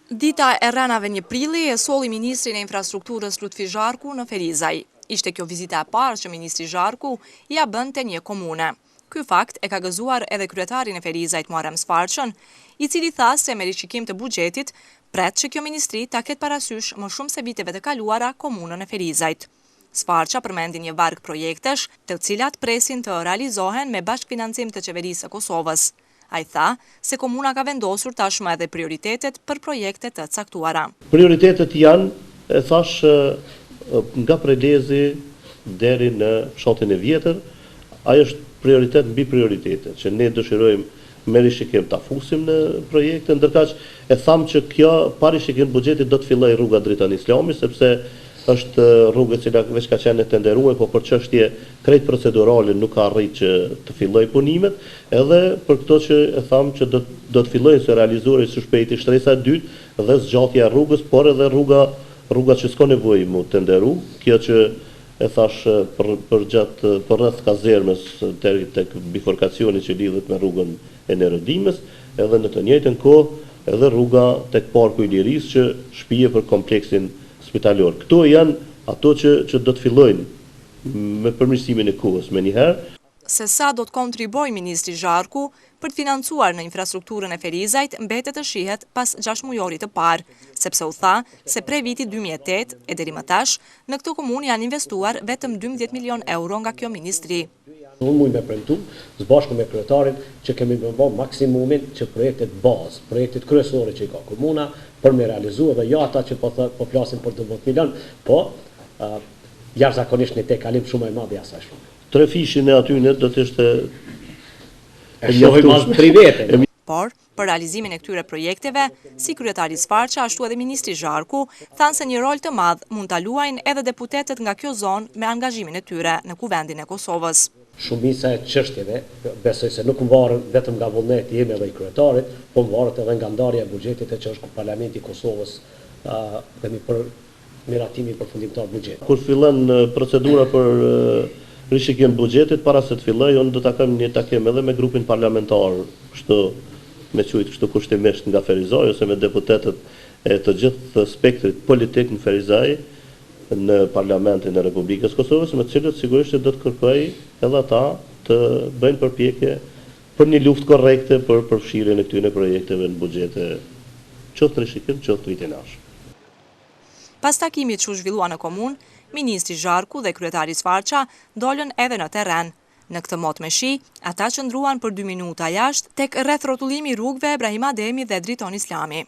Dita e rrenave 1 prilli e solli Ministrin e Infrastrukturës Lutfi Zharku në Ferizaj. Ishte kjo vizita e parë që Ministri Zharku ja bënte një komune. Ky fakt e ka gëzuar edhe kryetarin e Ferizajt Muharrem Sfarçën, i cili tha se me rishikim të buxhetit pret që kjo ministri ta ketë parasysh më shumë se viteve të kaluara komunën e Ferizajt. Sfarça përmendi një varg projektesh, të cilat presin të realizohen me bashkëfinancim të qeverisë së Kosovës. A i tha se komuna ka vendosur tashmë edhe prioritetet për projekte të caktuara. Prioritetet janë, e thash, nga Prelezi deri në fshatin e vjetër, ajo është prioritet mbi prioritetet, që ne dëshirojmë me rishikim ta fusim në projekte, ndërkaq e thamë që kjo pa rishikim buxhetit do të fillojë rruga Dritan Islami, sepse është rrugë e cila veç ka qenë tenderuar, po për çështje krejt procedurale nuk ka arritur që të fillojë punimet, edhe për këto që e thamë që do të fillojnë së realizohen së shpejti shtresa e dytë dhe zgjatja e rrugës, por edhe rruga që s'ka nevojë mu tenderu, kjo që e thash për rreth kazermës deri tek bifurkacioni që lidhet me rrugën e Nerodimës, edhe në të njëjtën kohë edhe rruga tek Parku i Lirisë që shpije për kompleksin spitalor. Këto janë ato që do të fillojnë me përmirësimin e kohës me njëherë. Se sa do të kontribojë Ministri Zharku për të financuar në infrastrukturën e Ferizajt mbetet të shihet pas 6 mujorit të parë, sepse u tha se prej vitit 2008 e deri më tash në këtë komunë janë investuar vetëm 12 milion euro nga kjo ministri. Unë mund me premtu, së bashku me kryetarin, që kemi bërë maksimumin që projektet bazë, projektet kryesore që i ka komuna, për me realizu edhe jo ata që po plasin për 12 milion, po jashtëzakonisht në te kalim shumë e madhe asaj shumë. 3 fishin e atyne do të ishte e shohim as private. Por, për realizimin e këtyre projekteve, si kryetari Sfarça ashtu edhe Ministri Zharku, thanë se një rol të madh mund ta luajnë edhe deputetet nga kjo zonë me angazhimin e tyre në kuvendin e Kosovës. Shumica e çështjeve, besoj se nuk mbarën vetëm nga vullneti jemi edhe i kryetarit, po mbarët edhe nga ndarja e buxhetit që është Parlamenti i Kosovës dhe për miratimi përfundimtar buxhet. Kur fillon procedura për rishikim buxhetit, para se të fillojë, unë do ta kem një takim edhe me grupin parlamentar, kështu me quajtur kështu kushtimisht nga Ferizaj ose me deputetët e të gjithë spektrit politik në Ferizaj, në Parlamentin e Republikës Kosovës, me të cilët sigurisht do të kërkoj edhe ata të bëjnë përpjekje për një luftë korrekte për përfshirjen e këtyre projekteve në buxhete, qoftë rishikim, qoftë vitin e ardhshëm. Pas takimit që u zhvillua në komunë, Ministri Zharku dhe kryetari Sfarça dolën edhe në terren. Në këtë mot me shi, ata qëndruan për 2 minuta jashtë tek rreth rrotullimi rrugëve Ibrahim Ademi dhe Dritan Islami.